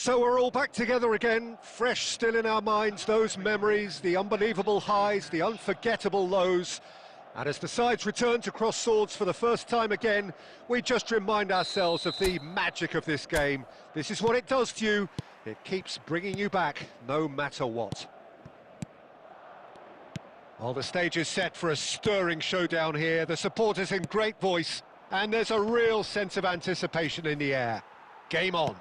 So we're all back together again, fresh still in our minds, those memories, the unbelievable highs, the unforgettable lows. And as the sides return to cross swords for the first time again, we just remind ourselves of the magic of this game. This is what it does to you. It keeps bringing you back, no matter what. Well, the stage is set for a stirring showdown here. The supporters in great voice, and there's a real sense of anticipation in the air. Game on.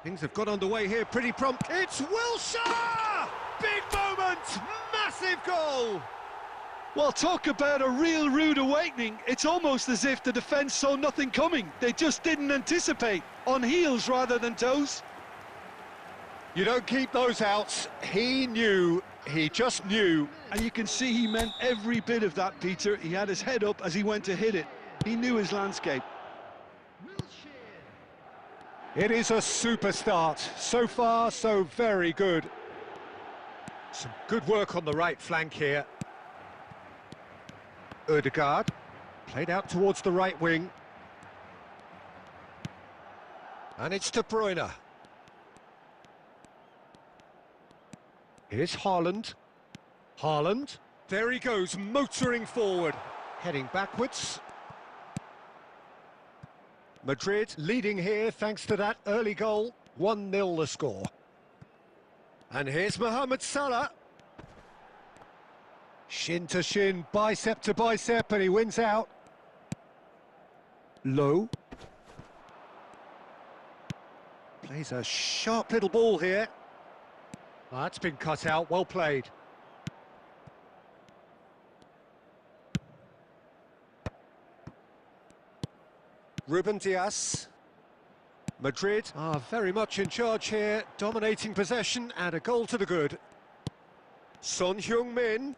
Things have got underway here pretty prompt. It's Wilshere! Big moment! Massive goal! Well, talk about a real rude awakening. It's almost as if the defence saw nothing coming. They just didn't anticipate. On heels rather than toes. You don't keep those outs. He knew, he just knew. And you can see he meant every bit of that, Peter. He had his head up as he went to hit it. He knew his landscape. It is a super start. So far, so very good. Some good work on the right flank here. Ødegaard, played out towards the right wing. And it's De Bruyne. Here's Haaland. Haaland, there he goes, motoring forward. Heading backwards. Madrid leading here thanks to that early goal. 1-0 the score. And here's Mohamed Salah. Shin to shin, bicep to bicep, and he wins out. Low. Plays a sharp little ball here. Oh, that's been cut out, well played. Ruben Dias. Madrid are very much in charge here, dominating possession and a goal to the good. Son Heung-min.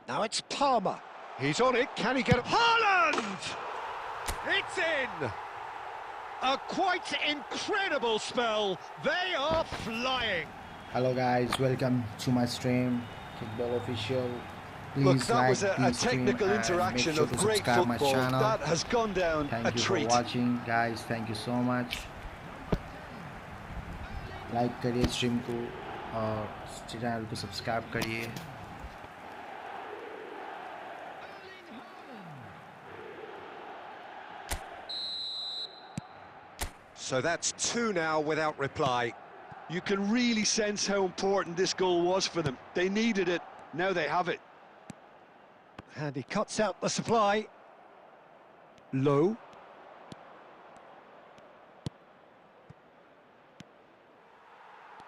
Now it's Palmer. He's on it, can he get it? Haaland! It's in! A quite incredible spell. They are flying. Hello guys, welcome to my stream, Kickball Official. Please Look, that was a stream technical and interaction make sure of to great subscribe my football. channel. That has gone down Thank a you treat. for watching guys, thank you so much. Like करिए stream को और channel को subscribe करिए. So that's 2 now without reply. You can really sense how important this goal was for them. They needed it, now they have it. And he cuts out the supply. Low.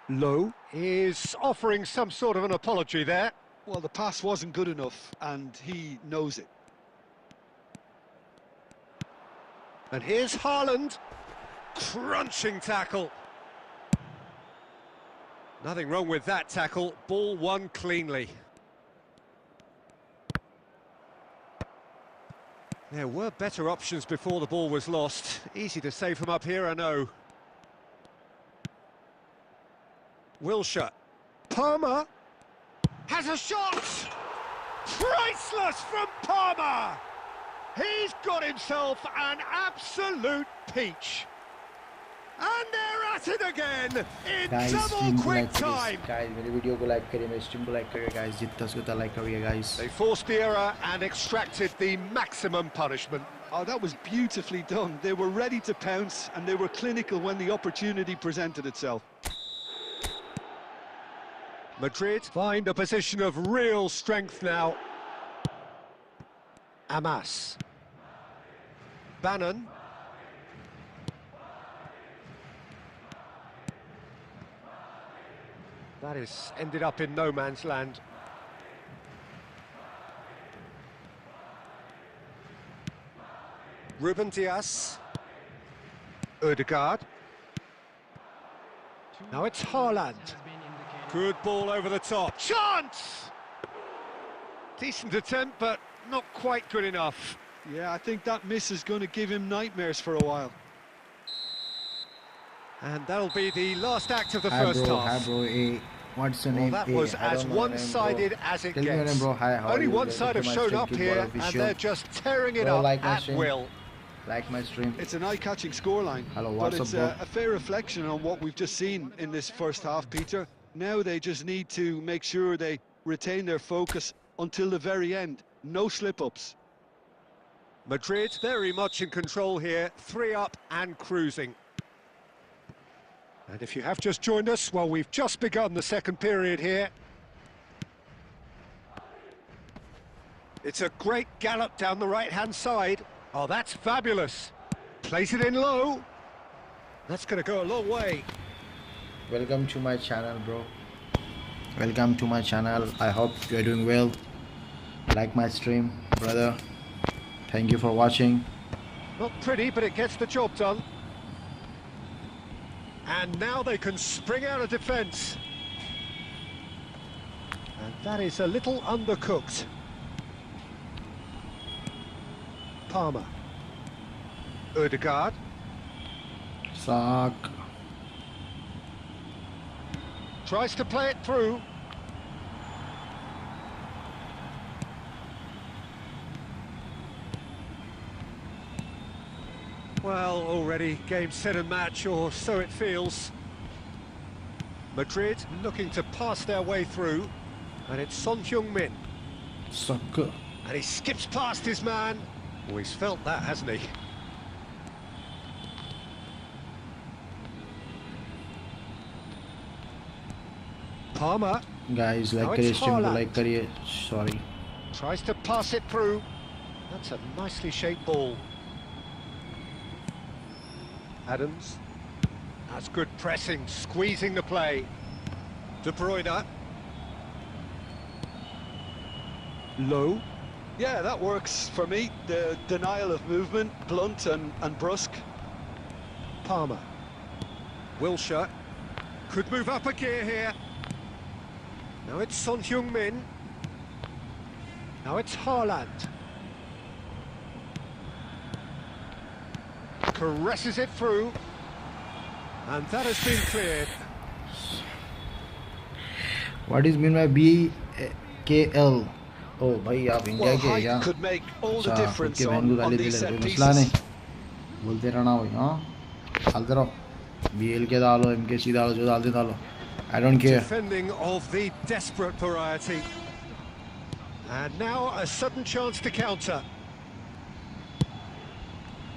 Low is offering some sort of an apology there. Well, the pass wasn't good enough, and he knows it. And here's Haaland. Crunching tackle. Nothing wrong with that tackle. Ball won cleanly. There were better options before the ball was lost. Easy to save from up here, I know. Wilshere. Palmer has a shot! Priceless from Palmer! He's got himself an absolute peach. And they're at it again in Guys, double quick time. Guys, मेरे video को like करिए, मेरे stream को like करिए guys, जितना से उतना like करिए guys. They forced the error and extracted the maximum punishment. Oh, that was beautifully done. They were ready to pounce, and they were clinical when the opportunity presented itself. Madrid find a position of real strength now. Amas. Bannon. That is ended up in no man's land. Ruben Dias. Ødegaard. Now it's Haaland. Good ball over the top. Chance! Decent attempt, but not quite good enough. Yeah, I think that miss is going to give him nightmares for a while. And that'll be the last act of the Hi first bro, half. hi bro, hey, what's your name? Well, that Hey, was I as don't know your name, one-sided bro. as it Tell me your gets. name, bro. Hi, how are Only you? one Welcome side to have my shown stream, up Kickball here, and Official. they're just tearing it Bro, up like my at stream. will. like my stream. It's an eye-catching scoreline, Hello, but what's it's up, bro? a fair reflection on what we've just seen in this first half, Peter. Now they just need to make sure they retain their focus until the very end. No slip-ups. Madrid very much in control here, 3 up and cruising. And if you have just joined us, well, we've just begun the second period here. It's a great gallop down the right-hand side. Oh, that's fabulous. Plays it in low. That's going to go a long way. Welcome to my channel, bro. Welcome to my channel. I hope you are doing well. Like my stream, brother. Thank you for watching. Not pretty, but it gets the job done. And now they can spring out of defence. And that is a little undercooked. Palmer. Ødegaard. Suck. Tries to play it through. Well, already game, set and match, or so it feels. Madrid looking to pass their way through, and it's Son Heung-min. Suck. And he skips past his man. Oh, he's felt that, hasn't he? Palmer. Guys, like करिए, stream को like करिए. Sorry. Tries to pass it through. That's a nicely shaped ball. Adams. That's good pressing, squeezing the play. De Bruyne. Low. Yeah, that works for me. The denial of movement, blunt and brusque. Palmer. Wilshere. Could move up a gear here. Now it's Son Heung-min. Now it's Haaland. Caresses it through. And that has been cleared. What is mean by BKL? Oh, भाई आप India के हैं क्या? Could make all the अच्छा, difference खुद के बहन को on गाली दे these ले, set कोई मसला नहीं. pieces. बोलते रहना भाई, हाँ? डालते रहो. BL के डालो, MKC डालो, जो डालते डालो. I don't care. Defending of the desperate variety. And now a sudden chance to counter.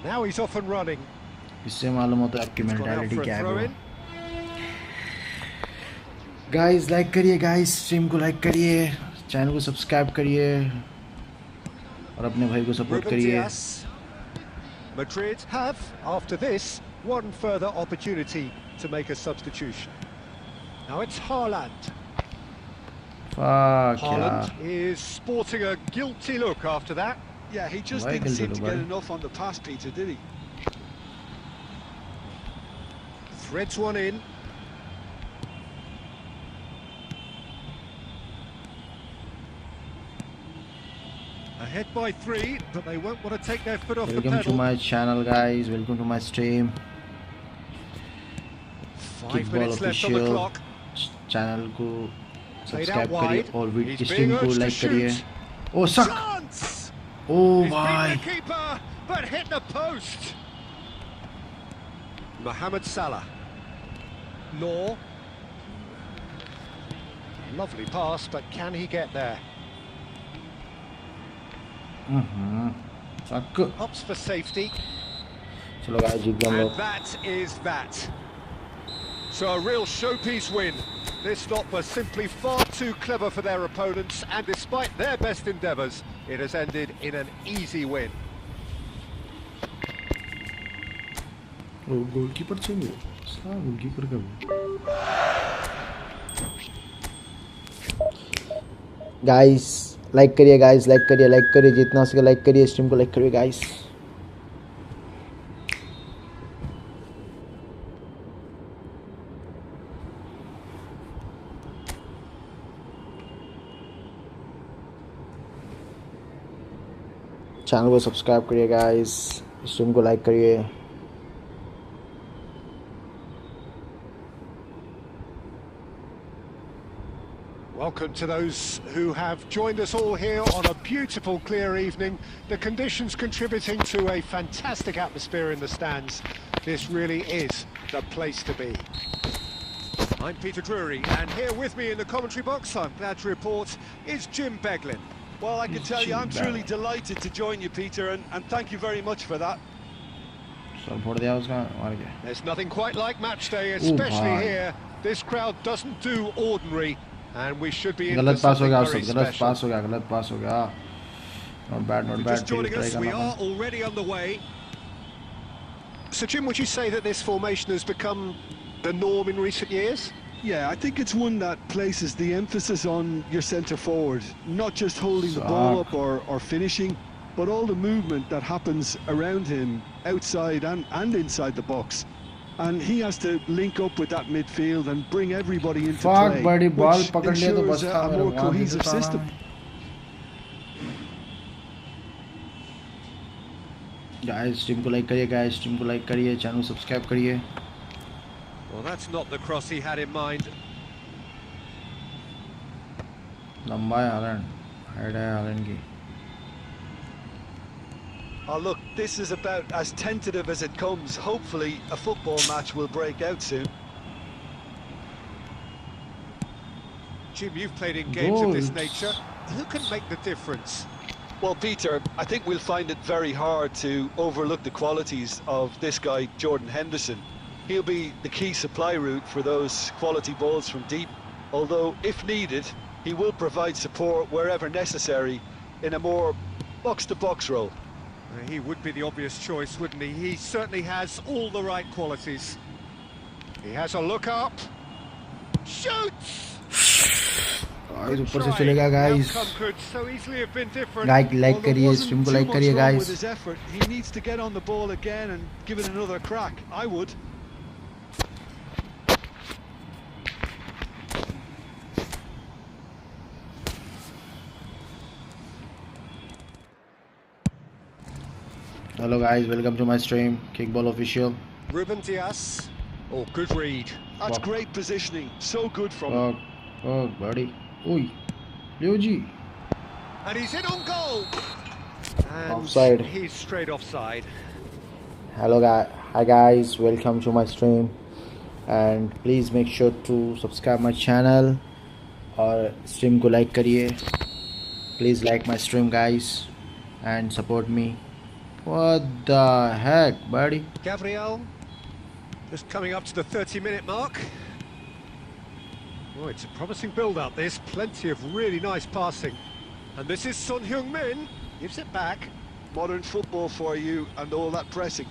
Now he's off and running. इससे मालूम होता है आपकी Gone out mentality for a क्या है, throw bro. in. Guys like करिए, गाइस स्ट्रीम को like करिए, चैनल को सब्सक्राइब करिए और अपने भाई को सपोर्ट Ruben करिए. Dias. Madrid have, after this, one further opportunity to make a substitution. Now it's Haaland. Fuck Haaland yeah. is sporting a guilty look after that. Yeah, he just Why didn't did seem it, to get buddy? enough on the pass, Peter, did he? Threads one in. Ahead by 3, but they won't want to take their foot off the Welcome to pedal. my channel, guys. Welcome to my stream. 5 eFootball minutes left on the official. clock. Channel को Played out subscribe करिए wide. और He's stream being को urged to like करिए. shoot. ओ सक. Chance! ओ He's भाई. beaten the keeper, but hit the post. Mohamed Salah. Law. Lovely pass, but can he get there? सक. Opts for safety. चलो guys जीत गए हम And लोग. that is that. So a real showpiece win. This lot were simply far too clever for their opponents, and despite their best endeavours, it has ended in an easy win. ओ goalkeeper चाहिए. साला goalkeeper का. Guys like करिए, guys like करिए, जितना सके like करिए, stream को लाइक करिए गाइस. चैनल को सब्सक्राइब करिए गाइस, स्ट्रीम को लाइक करिए. Welcome to those who have joined us all here on a beautiful, clear evening. The conditions contributing to a fantastic atmosphere in the stands. This really is the place to be. I'm Peter Drury, and here with me in the commentary box, I'm glad to report, is Jim Beglin. Well, I can tell you, I'm truly delighted to join you, Peter, and thank you very much for that. There's nothing quite like match day, especially here. This crowd doesn't do ordinary, and we should be in for something very special. Not bad, not bad. Just joining us, we are already underway. So, Jim, would you say that this formation has become the norm in recent years? Yeah, I think it's one that places the emphasis on your centre forward, not just holding the ball up or finishing, but all the movement that happens around him, outside and inside the box. And he has to link up with that midfield and bring everybody into play, which ensures a more cohesive system. Guys, team को like करिए, guys, team को like करिए, channel subscribe करिए. Well, that's not the cross he had in mind. लंबा है Holland, height है Holland की. Oh, look, this is about as tentative as it comes. Hopefully, a football match will break out soon. Jim, you've played in games of this nature. Who can make the difference? Well, Peter, I think we'll find it very hard to overlook the qualities of this guy, Jordan Henderson. He'll be the key supply route for those quality balls from deep, although, if needed, he will provide support wherever necessary in a more box-to-box role. He would be the obvious choice, wouldn't he? He certainly has all the right qualities. He has a look up. Shoots! Guys, ऊपर से चलेगा, guys. Could so easily have been different. Like करिए, stream को like करिए, guys. With his effort, he needs to get on the ball again and give it another crack. I would. Hello guys, welcome to my stream, Kickball Official. Ruben Diaz. Oh, good read. That's great positioning. So good from him. Oh, buddy. Oi, Leo-ji. And he's in on goal. And offside. He's straight offside. Hello guys, hi guys, welcome to my stream. And please make sure to subscribe my channel or stream ko like kariye. Please like my stream, guys, and support me. What the heck, buddy? Gabriel, just coming up to the 30-minute mark. Oh, it's a promising build-up, this. Plenty of really nice passing. And this is Son Heung-min. Gives it back. Modern football for you and all that pressing.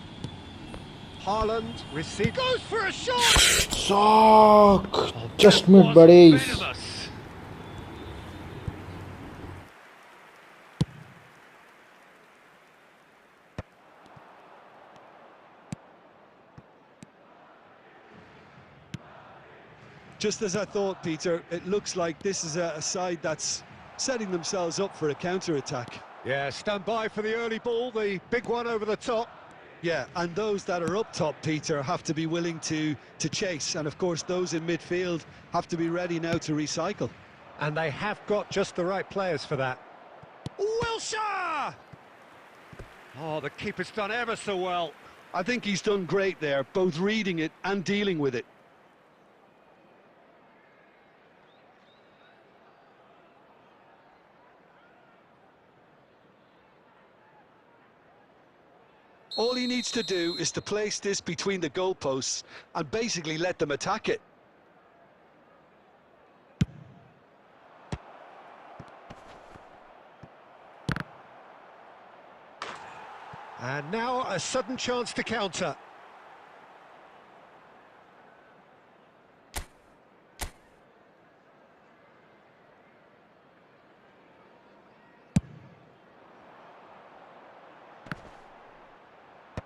Haaland receives. Goes for a shot! Sock! Just mid, buddies. Venomous. Just as I thought, Peter, it looks like this is a side that's setting themselves up for a counter-attack. Yeah, stand by for the early ball, the big one over the top. Yeah, and those that are up top, Peter, have to be willing to chase. And, of course, those in midfield have to be ready now to recycle. And they have got just the right players for that. Wilshere! Oh, the keeper's done ever so well. I think he's done great there, both reading it and dealing with it. All he needs to do is to place this between the goalposts and basically let them attack it. And now a sudden chance to counter.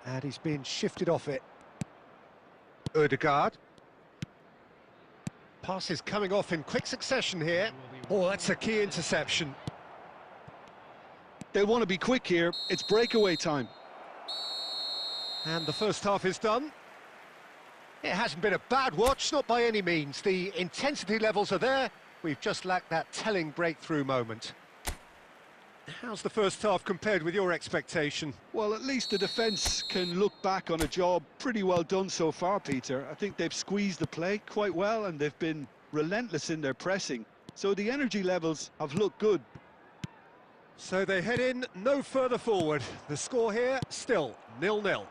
And he's been shifted off it. Ødegaard. Passes coming off in quick succession here. Oh, that's a key interception. They'll want to be quick here. It's breakaway time. And the first half is done. It hasn't been a bad watch, not by any means. The intensity levels are there, We've just lacked that telling breakthrough moment. How's the first half compared with your expectation? Well, at least the defence can look back on a job pretty well done so far, Peter. I think they've squeezed the play quite well and they've been relentless in their pressing. So the energy levels have looked good. So they head in no further forward. The score here, still 0-0.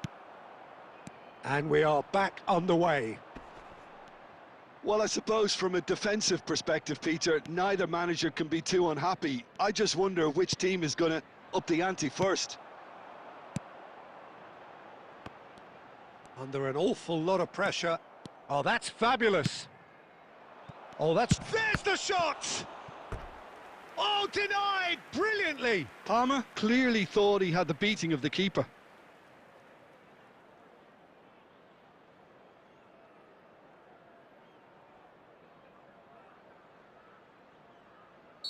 And we are back underway. Well, I suppose from a defensive perspective, Peter, neither manager can be too unhappy. I just wonder which team is going to up the ante first. Under an awful lot of pressure. Oh, that's fabulous. Oh, there's the shot! Oh, denied brilliantly! Palmer clearly thought he had the beating of the keeper.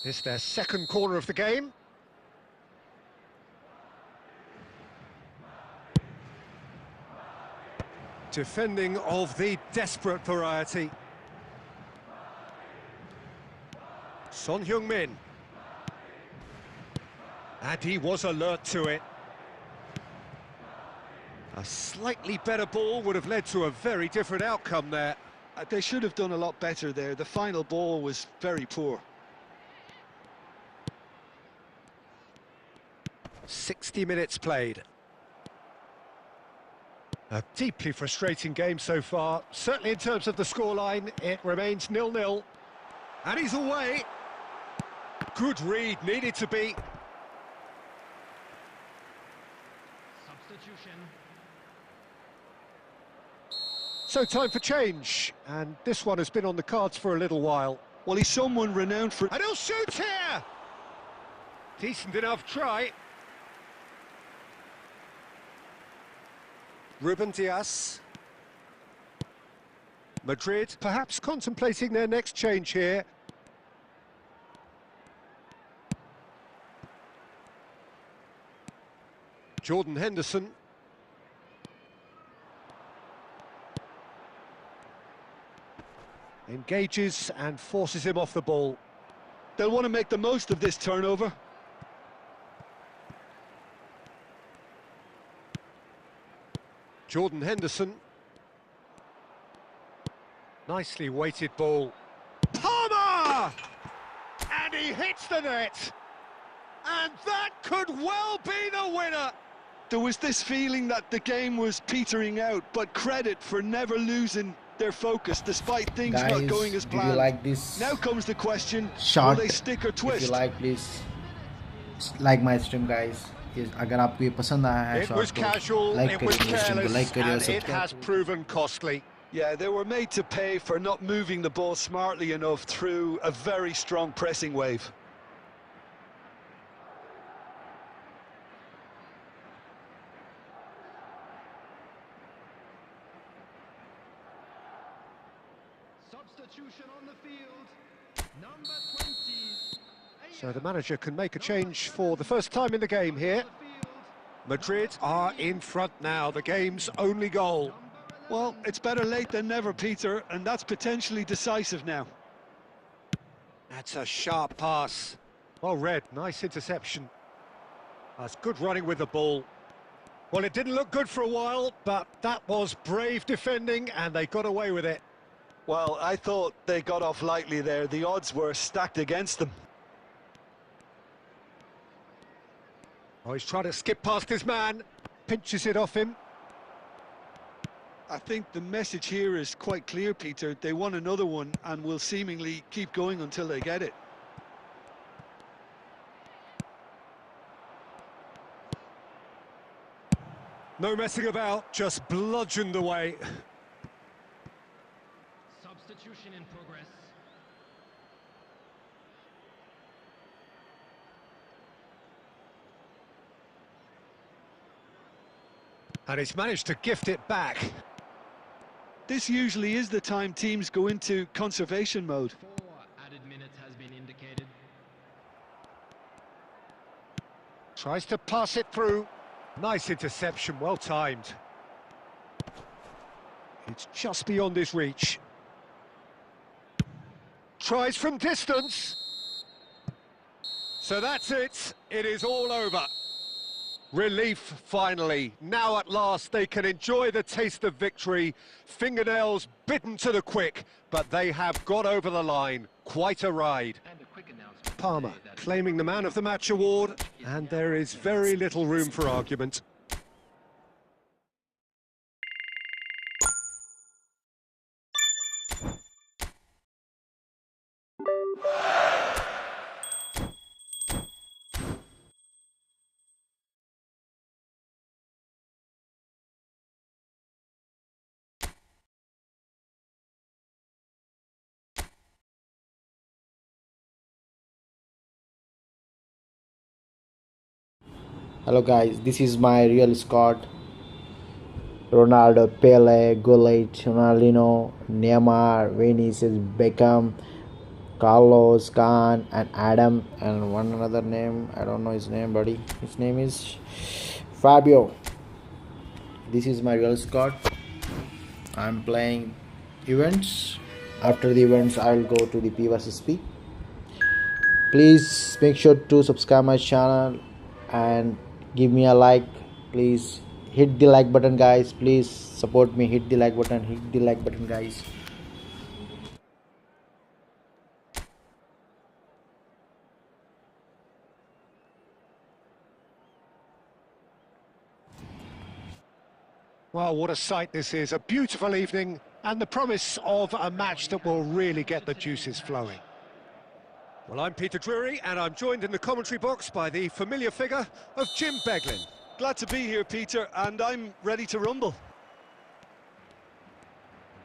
It's their second corner of the game. Defending of the desperate variety. Son Heung-min. And he was alert to it. A slightly better ball would have led to a very different outcome there. They should have done a lot better there. The final ball was very poor. 60 minutes played. A deeply frustrating game so far. Certainly in terms of the scoreline, it remains 0-0. And he's away. Good read, needed to be. Substitution. So time for change. And this one has been on the cards for a little while. Well, he's someone renowned for... And he'll shoot here! Decent enough try. Ruben Dias. Madrid perhaps contemplating their next change here. Jordan Henderson. Engages and forces him off the ball. They'll want to make the most of this turnover. Jordan Henderson. Nicely weighted ball. Palmer! And he hits the net. And that could well be the winner. There was this feeling that the game was petering out, but credit for never losing their focus despite things not going as planned. Did you like this? Now comes the question, shot? will they stick or twist? If you like, please like my stream, guys. अगर आपको ये पसंद आया है It was casual, like it was careless, like and it has proven costly. Yeah, they were made to pay for not moving the ball smartly enough through a very strong pressing wave. Substitution on the field. Number 20. So the manager can make a change for the first time in the game here. Madrid are in front now, the game's only goal. Well, it's better late than never, Peter, and that's potentially decisive now. That's a sharp pass. Well read, nice interception. That's good running with the ball. Well, it didn't look good for a while, but that was brave defending and they got away with it. Well, I thought they got off lightly there. The odds were stacked against them. Oh, he's trying to skip past his man. Pinches it off him. I think the message here is quite clear, Peter. They want another one and will seemingly keep going until they get it. No messing about, just bludgeoned away. Substitution in progress. And he's managed to gift it back. This usually is the time teams go into conservation mode. 4 added minutes has been indicated. Tries to pass it through. Nice interception, well timed. It's just beyond his reach. Tries from distance. So that's it. It is all over. Relief, finally. Now at last they can enjoy the taste of victory. Fingernails bitten to the quick, but they have got over the line. Quite a ride. And a quick announcement Palmer today that claiming the Man of the Match award, and there is very little room for argument. Hello guys, this is my real squad. Ronaldo, Pele, Gullit, Ronaldinho, Neymar, Vinicius, Beckham, Carlos, Khan, and Adam, and one another name. I don't know his name, buddy. His name is Fabio. This is my real squad. I'm playing events. After the events, I'll go to the P vs P. Please make sure to subscribe my channel and give me a like. Please hit the like button, guys. Please support me. Hit the like button. Hit the like button, guys. Well, what a sight this is. A beautiful evening and the promise of a match that will really get the juices flowing. Well, I'm Peter Drury, and I'm joined in the commentary box by the familiar figure of Jim Beglin. Glad to be here, Peter, and I'm ready to rumble.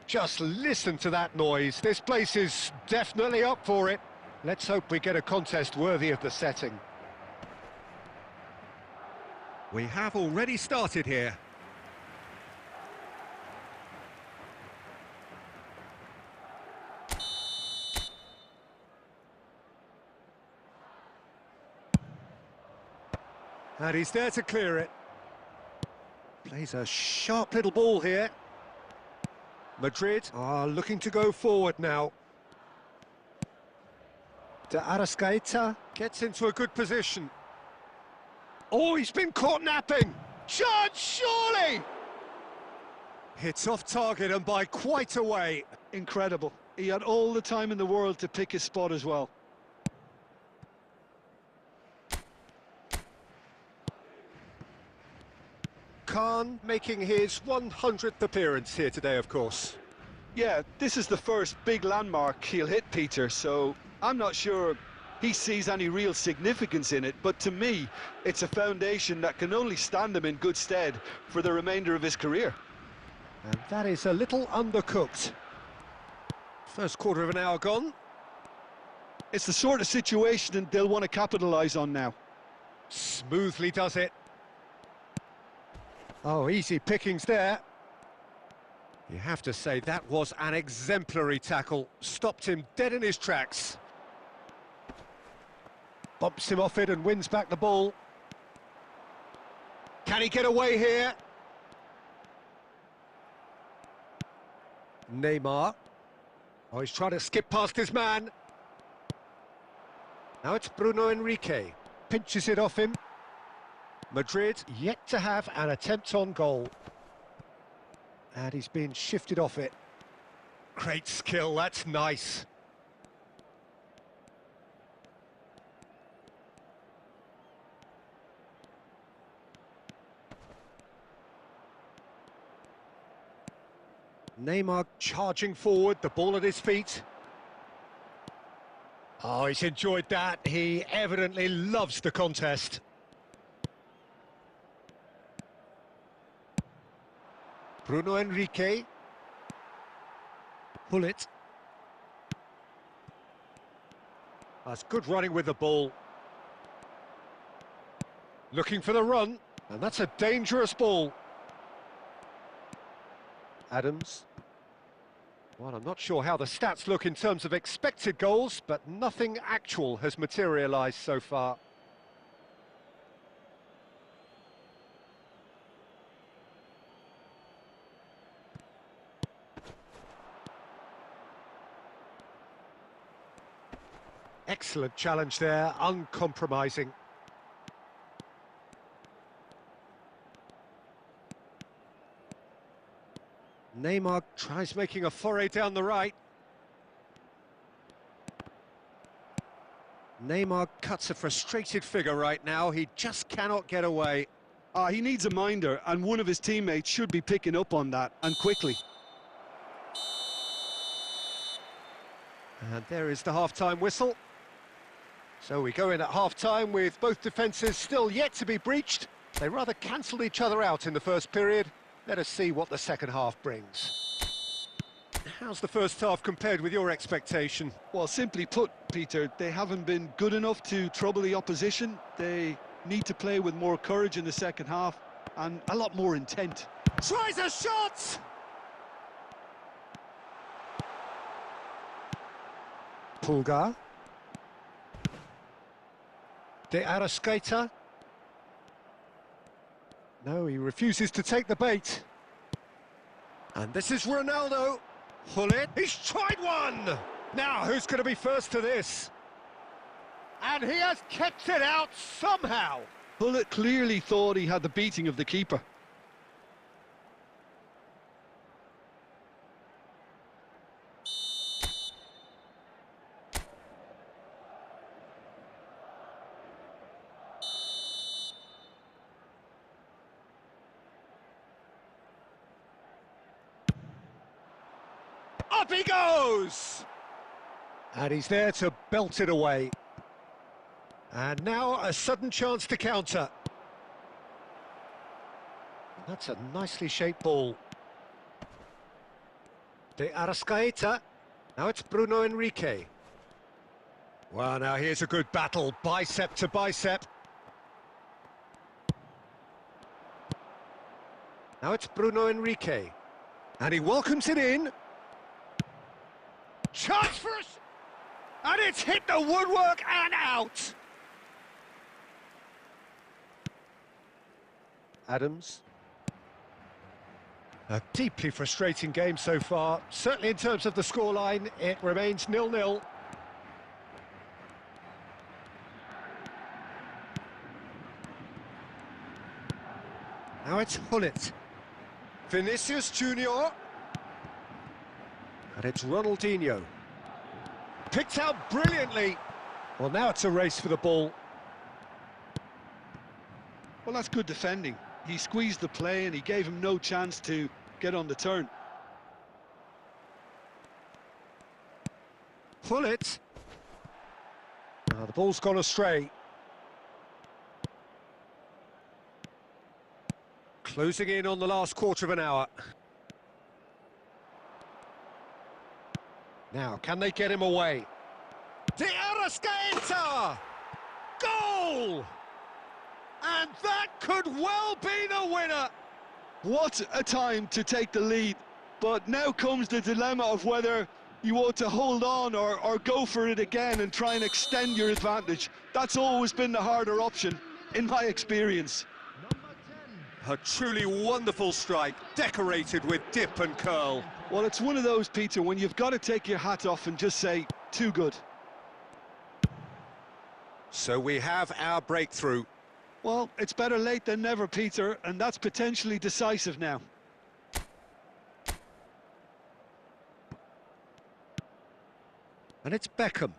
Just listen to that noise. This place is definitely up for it. Let's hope we get a contest worthy of the setting. We have already started here. And he's there to clear it. Plays a sharp little ball here. Madrid are looking to go forward now. De Arrascaeta gets into a good position. Oh, he's been caught napping. Chance, surely! Hits off target and by quite a way. Incredible. He had all the time in the world to pick his spot as well. Khan making his 100th appearance here today, of course. Yeah, this is the first big landmark he'll hit, Peter, so I'm not sure he sees any real significance in it, but to me, it's a foundation that can only stand him in good stead for the remainder of his career. And that is a little undercooked. First quarter of an hour gone. It's the sort of situation they'll want to capitalise on now. Smoothly does it. Oh, easy pickings there. You have to say that was an exemplary tackle. Stopped him dead in his tracks. Bumps him off it and wins back the ball. Can he get away here? Neymar. Oh, he's trying to skip past his man. Now it's Bruno Henrique. Pinches it off him. Madrid yet to have an attempt on goal. And he's been shifted off it. Great skill, that's nice. Neymar charging forward, the ball at his feet. Oh, he's enjoyed that. He evidently loves the contest. Bruno Henrique. Pull it. That's good running with the ball. Looking for the run, and that's a dangerous ball. Adams. Well, I'm not sure how the stats look in terms of expected goals, but nothing actual has materialised so far. Excellent challenge there, uncompromising. Neymar tries making a foray down the right. Neymar cuts a frustrated figure right now. He just cannot get away. He needs a minder, and one of his teammates should be picking up on that, and quickly. And there is the half-time whistle. So we go in at half-time with both defences still yet to be breached. They rather cancelled each other out in the first period. Let us see what the second half brings. How's the first half compared with your expectation? Well, simply put, Peter, they haven't been good enough to trouble the opposition. They need to play with more courage in the second half and a lot more intent. Tries a shot! Pulgar. De Arrascaeta. No, he refuses to take the bait. And this is Ronaldo. Hullet. He's tried one! Now, who's going to be first to this? And he has kept it out somehow. Hullet clearly thought he had the beating of the keeper. Up he goes! And he's there to belt it away. And now a sudden chance to counter. That's a nicely shaped ball. De Arrascaeta. Now it's Bruno Enrique. Well, now here's a good battle, bicep to bicep. Now it's Bruno Enrique. And he welcomes it in. Chance for us! And it's hit the woodwork and out! Adams. A deeply frustrating game so far. Certainly in terms of the scoreline, it remains 0-0. Now it's Hullet. Vinicius Junior. And it's Ronaldinho. Picked out brilliantly. Well, now it's a race for the ball. Well, that's good defending. He squeezed the play and he gave him no chance to get on the turn. Hullet. Now the ball's gone astray. Closing in on the last quarter of an hour. Now, can they get him away? De Arrascaeta! Goal! And that could well be the winner! What a time to take the lead. But now comes the dilemma of whether you want to hold on or go for it again and try and extend your advantage. That's always been the harder option, in my experience. A truly wonderful strike, decorated with dip and curl. Well, it's one of those, Peter, when you've got to take your hat off and just say, too good. So we have our breakthrough. Well, it's better late than never, Peter, and that's potentially decisive now. And it's Beckham.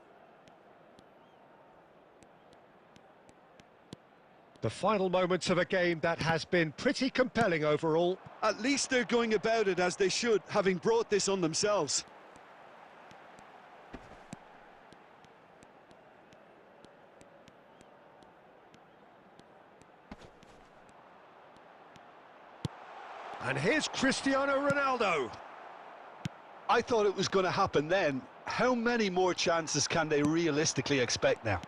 The final moments of a game that has been pretty compelling overall. At least they're going about it as they should, having brought this on themselves. And here's Cristiano Ronaldo. I thought it was going to happen then. How many more chances can they realistically expect now?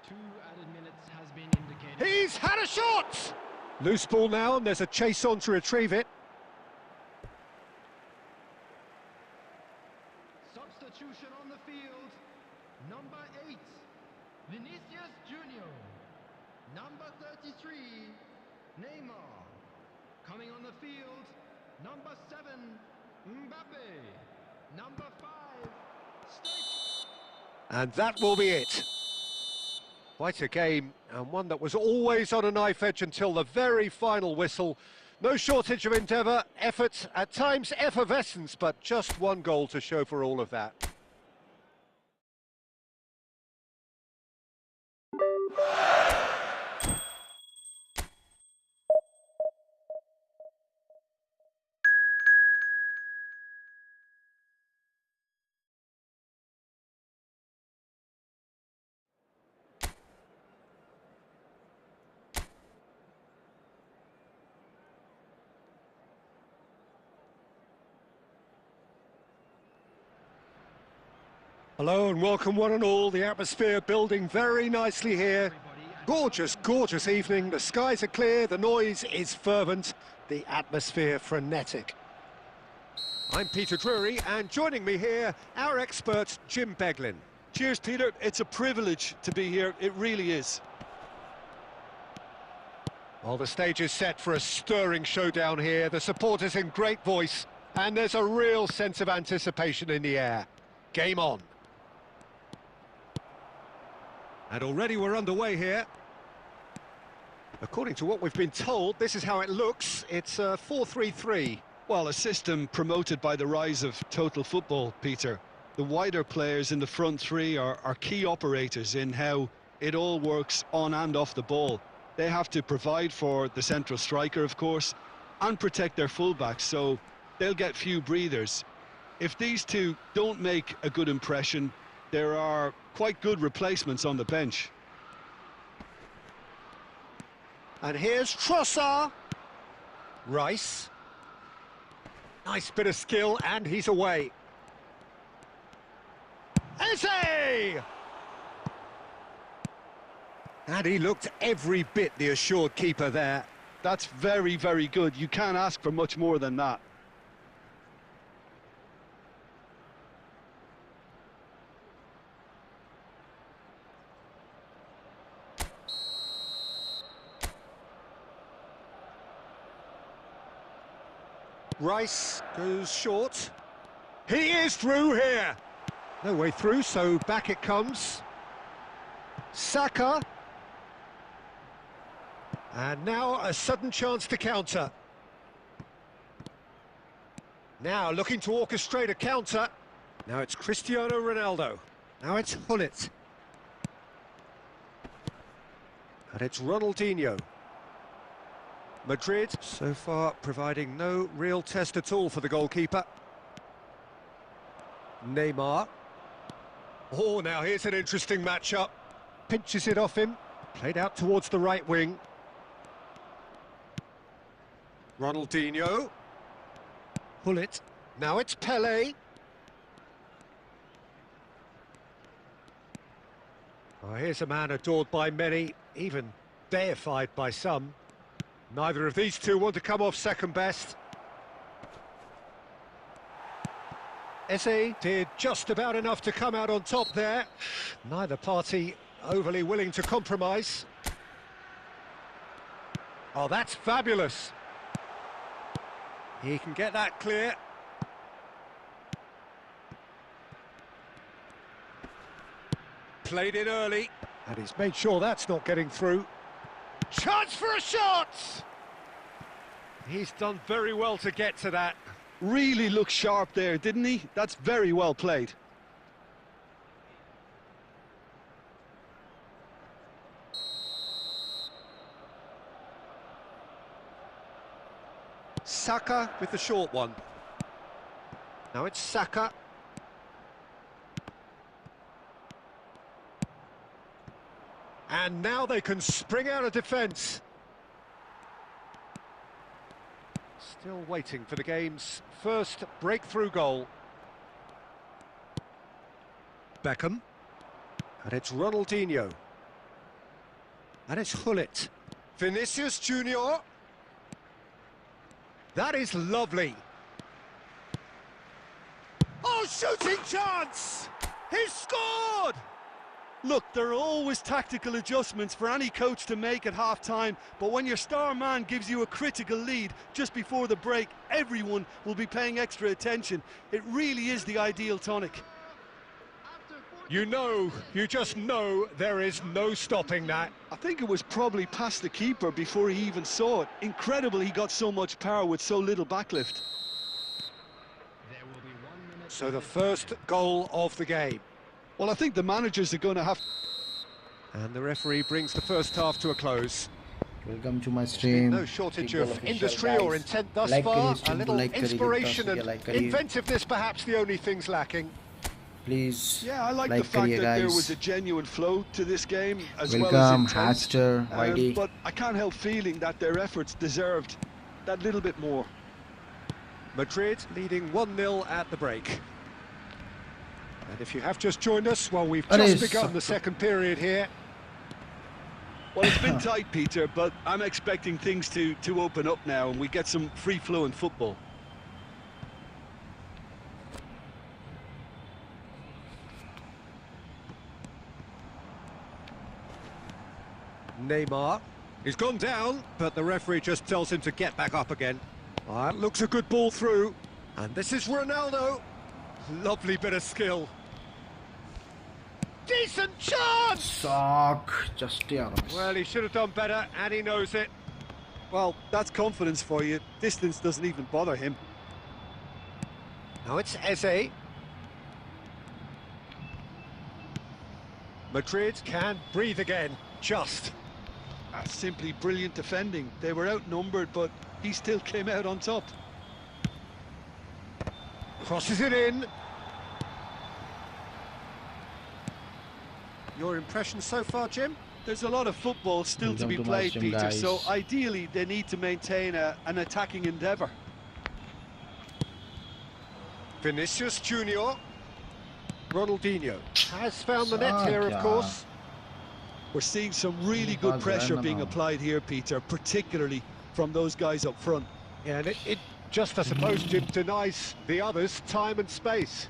2 added minutes has been indicated. He's had a shot! Loose ball now, and there's a chase on to retrieve it. Substitution on the field. Number 8, Vinicius Junior. Number 33, Neymar. Coming on the field, number 7, Mbappe. Number 5, Stick. And that will be it. Quite a game, and one that was always on a knife edge until the very final whistle. No shortage of endeavour, effort, at times effervescence, but just one goal to show for all of that. Hello and welcome one and all. The atmosphere building very nicely here. Gorgeous, gorgeous evening. The skies are clear, the noise is fervent, the atmosphere frenetic. I'm Peter Drury, and joining me here, our expert Jim Beglin. Cheers, Peter. It's a privilege to be here. It really is. Well, the stage is set for a stirring showdown here. The supporters in great voice, and there's a real sense of anticipation in the air. Game on. And already we're underway here. According to what we've been told, this is how it looks. It's 4-3-3. Well, a system promoted by the rise of total football, Peter. The wider players in the front three are key operators in how it all works on and off the ball. They have to provide for the central striker, of course, and protect their fullbacks, so they'll get few breathers. If these two don't make a good impression, there are quite good replacements on the bench. And here's Trossard. Rice. Nice bit of skill, and he's away. Eze! And he looked every bit the assured keeper there. That's very, very good. You can't ask for much more than that. Rice goes short. He is through here. No way through, so back it comes. Saka. And now a sudden chance to counter. Now looking to orchestrate a counter. Now it's Cristiano Ronaldo. Now it's Hullet. And it's Ronaldinho. Madrid, so far, providing no real test at all for the goalkeeper. Neymar. Oh, now here's an interesting matchup. Pinches it off him. Played out towards the right wing. Ronaldinho. Hullet. Now it's Pelé. Oh, here's a man adored by many, even deified by some. Neither of these two want to come off second best. Eze did just about enough to come out on top there. Neither party overly willing to compromise. Oh, that's fabulous. He can get that clear. Played in early, and he's made sure that's not getting through. Chance for a shot! He's done very well to get to that. Really looked sharp there, didn't he? That's very well played. Saka with the short one. Now it's Saka. And now they can spring out of defence. Still waiting for the game's first breakthrough goal. Beckham. And it's Ronaldinho. And it's Hullet. Vinicius Junior. That is lovely. Oh, shooting chance! He's scored! Look, there are always tactical adjustments for any coach to make at half-time, but when your star man gives you a critical lead just before the break, everyone will be paying extra attention. It really is the ideal tonic. You just know there is no stopping that. I think it was probably past the keeper before he even saw it. Incredible he got so much power with so little backlift. So the first goal of the game. Well, I think the managers are going to have... And the referee brings the first half to a close. Welcome to my stream. No shortage of Official, industry guys. or intent thus Like far. करिए, A little like करिए, inspiration जितना and हो सके like करिए. inventiveness perhaps the only things lacking. Please Yeah, I like the fact करिए, that there guys. was a genuine flow to this game as Welcome, well as intent. Haster, YD. But I can't help feeling that their efforts deserved that little bit more. Madrid leading 1-0 at the break. And if you have just joined us, well, we've just begun the second period here. Well, it's been tight, Peter, but I'm expecting things to open up now and we get some free-flowing football. Neymar. He's gone down, but the referee just tells him to get back up again. That looks a good ball through. And this is Ronaldo. Lovely bit of skill. Decent chance! Sock, just Well, he should have done better, and he knows it. Well, that's confidence for you. Distance doesn't even bother him. Now it's Eze. Madrid can breathe again, just. That's simply brilliant defending. They were outnumbered, but he still came out on top. Crosses it in. Your impression so far, Jim? There's a lot of football still to be played, Peter, guys. so ideally they need to maintain an attacking endeavour. Vinicius Junior. Ronaldinho has found the net here, of course. We're seeing some really good pressure being applied here, Peter, particularly from those guys up front. Yeah, and it just, I suppose, Jim, denies the others time and space.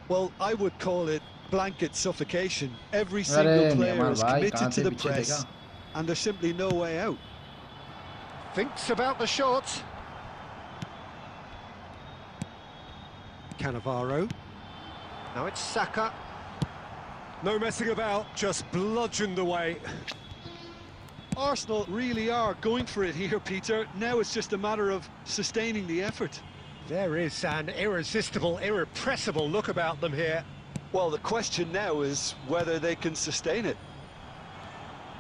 Well, I would call it blanket suffocation. Every single player is committed to the press, and there's simply no way out. Thinks about the shot. Cannavaro. Now it's Saka. No messing about, just bludgeoned away. Arsenal really are going for it here, Peter. Now it's just a matter of sustaining the effort. There is an irresistible, irrepressible look about them here. Well, the question now is whether they can sustain it.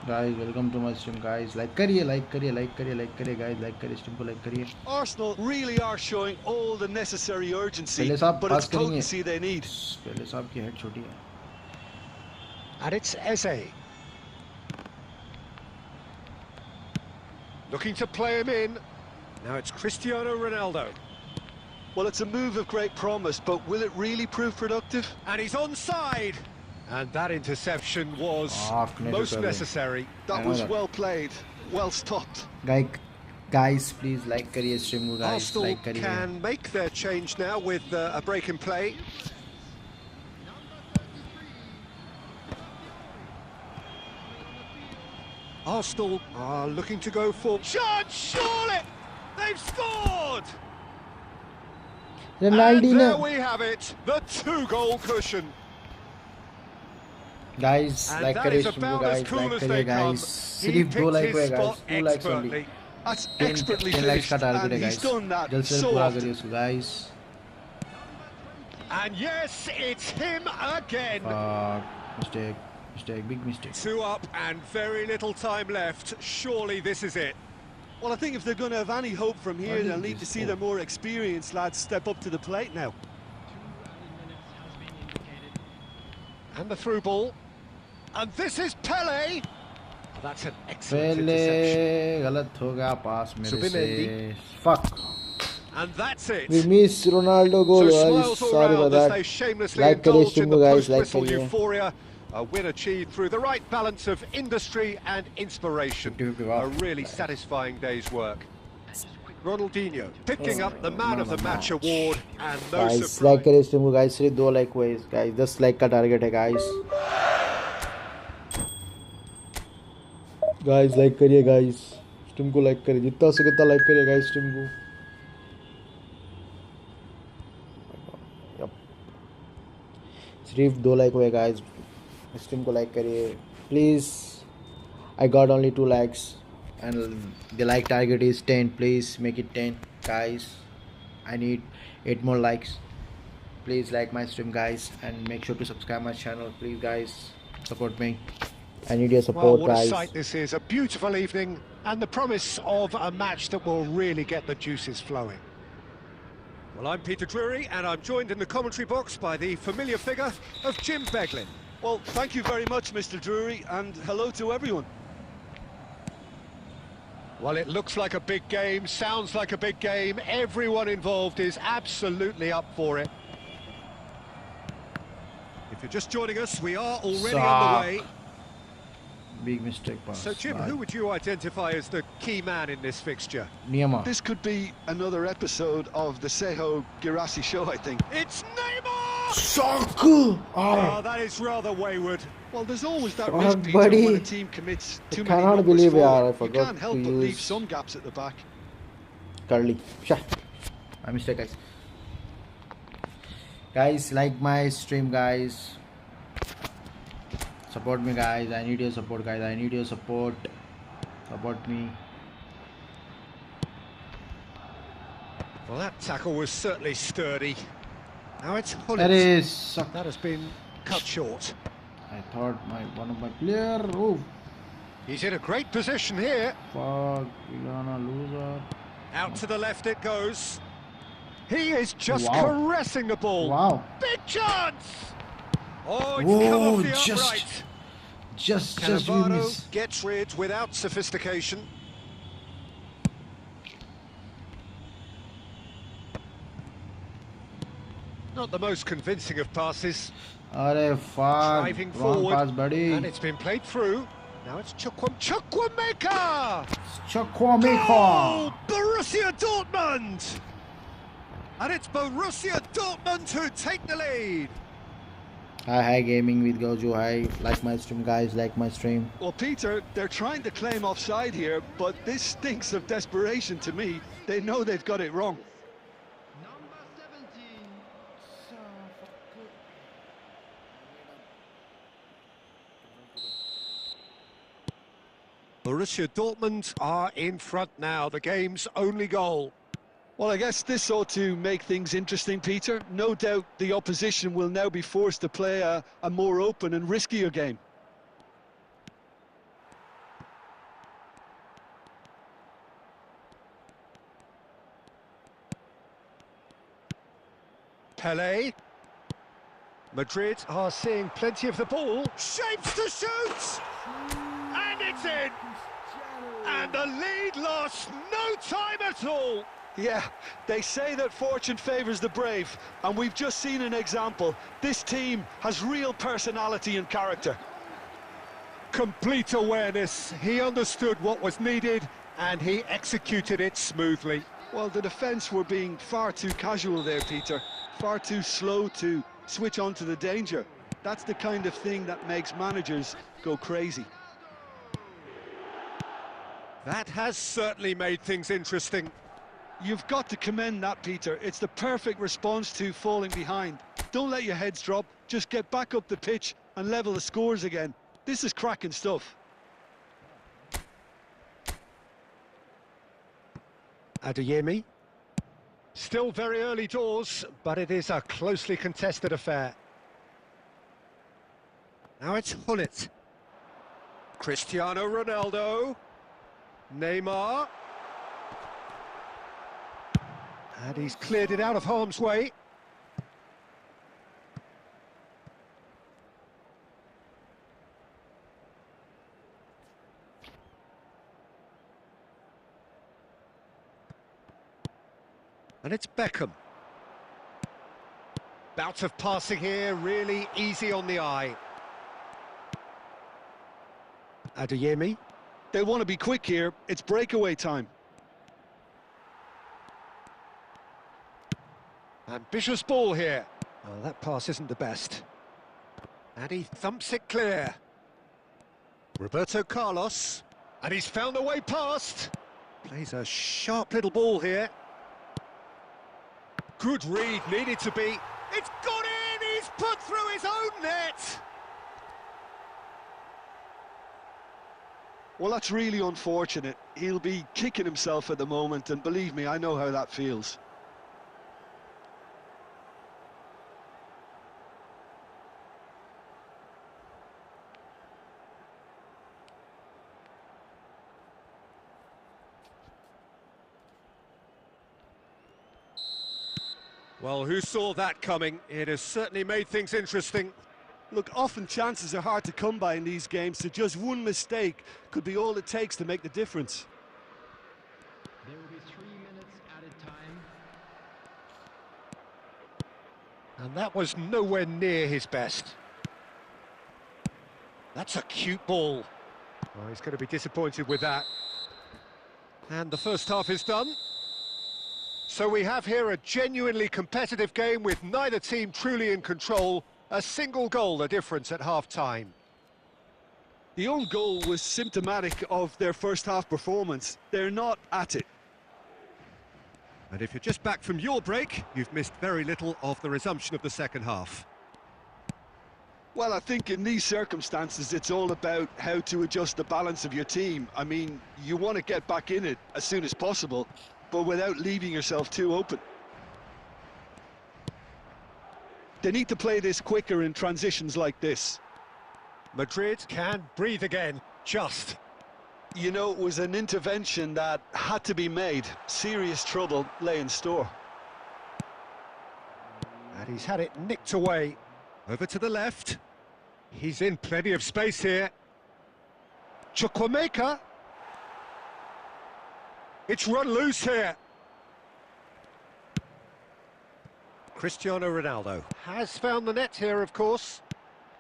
Guys, welcome to my stream, guys. Like करिए, like करिए, like करिए, like करिए, guys. Like करिए, stream को like करिए. Arsenal really are showing all the necessary urgency, but it's potency they need. पहले साहब की head छोटी है. And it's Eze. Looking to play him in. Now it's Cristiano Ronaldo. Well, it's a move of great promise, but will it really prove productive? And he's onside. And that interception was most necessary. That was well played, well stopped. Guys, please like करिए stream को, guys. Arsenal Like करिए. can make their change now with a break in play. Arsenal are looking to go for... Surely! They've scored! And there we have it, the 2-goal cushion. Guys, And like that करिए is stream को, about guys. as cool Like as करिए, they come. guys. He सिर्फ 2 picked like his हुए, guys. spot 2 likes only. expertly. That's expertly 10 likes finished, का target है, and he's guys. done that जल्द से so पूरा often. करिए उसको, guys. And yes, it's him again. Mistake, big mistake. 2 up and very little time left. Surely this is it. Well, I think if they're going to have any hope from here, What they'll is need to this see for? their more experienced lads step up to the plate now. And the through ball. And this is Pele. Oh, that's an excellent interception. गलत हो गया पास मेरे से. Subimendi. Fuck. And that's it. We miss Ronaldo goal, So guys. smiles all Sorry round about as that. they shamelessly Like करिए indulge in stream the को, guys. Like post-whistle करिए. euphoria. A win achieved through the right balance of industry and inspiration. 50-50 A off. really satisfying day's work. Ronaldinho picking up the Man of the Match award, and no Guys, surprise. like करिए stream को, guys. सिर्फ 2 like हुए, guys. 10 like का target है, guys. Guys like करिए guys, stream को like करिए, जितना से कितना लाइक करिए गाइस स्ट्रीम को। यप, सिर्फ 2 लाइक हुए गाइस, स्ट्रीम को लाइक करिए please. I got only 2 likes and the like target is 10. Please make it 10 guys. I need 8 more likes. Please like my stream guys and make sure to subscribe my channel. Please guys, support me. I need your Well, support what a guys. sight this is. A beautiful evening and the promise of a match that will really get the juices flowing. Well, I'm Peter Drury and I'm joined in the commentary box by the familiar figure of Jim Beglin. Well, thank you very much, Mr. Drury, and hello to everyone. Well, it looks like a big game, sounds like a big game. Everyone involved is absolutely up for it. If you're just joining us, we are already underway. Big mistake pass. So, Jim, who would you identify as the key man in this fixture? Neymar. This could be another episode of the Seho Girassi show, I think. It's Neymar! Soccer! Oh, that is rather wayward. Well, there's always that Fuck, risk, Peter, buddy. when a team commits too I many cannot numbers believe, forward. yaar, I You forgot can't help to but leave use- some gaps at the back. Curly. Shut. My mistake guys. Guys, like my stream guys. Support me guys. I need your support guys. I need your support. Support me. Well, that tackle was certainly sturdy. Now it's That Hullet. is suck. That has been cut short. I thought one of my player. Oh He's in a great position here. fuck, we're gonna lose her. Out to the left it goes. He is just Wow. caressing the ball. Wow. Big chance! Oh, it's Whoa, come off the just upright. Just we Cannavaro miss. gets rid without sophistication. Not the most convincing of passes. Arey fuck. Driving Wrong forward, pass, buddy. and it's been played through. Now it's Chukwuemeka! Chukwuemeka. Goal! Borussia Dortmund! And it's Borussia Dortmund who take the lead. Hi gaming with Gojo. Hi, like my stream guys, like my stream. Well, Peter, they're trying to claim offside here, but this stinks of desperation to me. They know they've got it wrong. Number 17. Borussia Dortmund are in front now, the game's only goal. Well, I guess this ought to make things interesting, Peter. No doubt the opposition will now be forced to play a more open and riskier game. Pelé. Madrid are seeing plenty of the ball. Shapes to shoot! And it's in! And the lead lost no time at all! Yeah, they say that fortune favours the brave, and we've just seen an example. This team has real personality and character. Complete awareness. He understood what was needed and he executed it smoothly. Well, the defence were being far too casual there, Peter. Far too slow to switch on to the danger. That's the kind of thing that makes managers go crazy. That has certainly made things interesting. You've got to commend that, Peter. It's the perfect response to falling behind. Don't let your heads drop. Just get back up the pitch and level the scores again. This is cracking stuff. Adeyemi. Still very early doors, but it is a closely contested affair. Now it's Hullet. Cristiano Ronaldo. Neymar. And he's cleared it out of harm's way. And it's Beckham. Bout of passing here, really easy on the eye. Adeyemi. They want to be quick here. It's breakaway time. Ambitious ball here. Oh, that pass isn't the best. And he thumps it clear. Roberto Carlos. And he's found a way past. Plays a sharp little ball here. Good read, needed to be. It's gone in! He's put through his own net! Well, that's really unfortunate. He'll be kicking himself at the moment, and believe me, I know how that feels. Well, who saw that coming? It has certainly made things interesting. Look, often chances are hard to come by in these games, so just one mistake could be all it takes to make the difference. There will be 3 minutes added time. And that was nowhere near his best. That's a cute ball. Oh, he's going to be disappointed with that. And the first half is done. So we have here a genuinely competitive game with neither team truly in control. A single goal the difference at half-time. The own goal was symptomatic of their first half performance. They're not at it. And if you're just back from your break, you've missed very little of the resumption of the second half. Well, I think in these circumstances, it's all about how to adjust the balance of your team. I mean, you want to get back in it as soon as possible, but without leaving yourself too open. They need to play this quicker in transitions like this. Madrid can breathe again, just. You know, it was an intervention that had to be made. Serious trouble lay in store. And he's had it nicked away. Over to the left. He's in plenty of space here. Chukwuemeka. It's run loose here. Cristiano Ronaldo has found the net here, of course.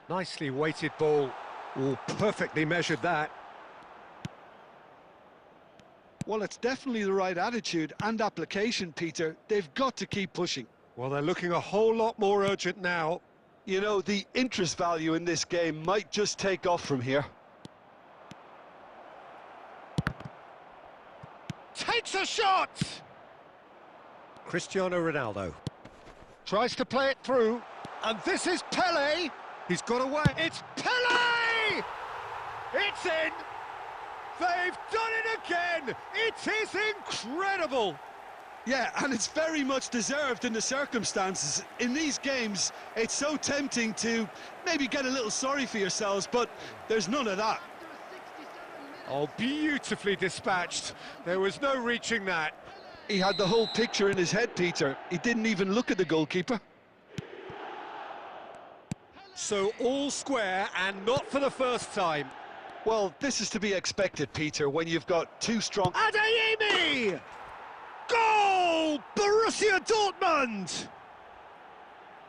Nicely weighted ball. Oh, perfectly measured that. Well, it's definitely the right attitude and application, Peter. They've got to keep pushing. Well, they're looking a whole lot more urgent now. You know, the interest value in this game might just take off from here. Takes a shot! Cristiano Ronaldo tries to play it through, and this is Pele. He's got away. It's Pele! It's in! They've done it again! It is incredible! Yeah, and it's very much deserved in the circumstances. In these games, it's so tempting to maybe get a little sorry for yourselves, but there's none of that. Oh, beautifully dispatched. There was no reaching that. He had the whole picture in his head, Peter. He didn't even look at the goalkeeper. So all square, and not for the first time. Well, this is to be expected, Peter, when you've got two strong... Adeyemi! Goal! Borussia Dortmund!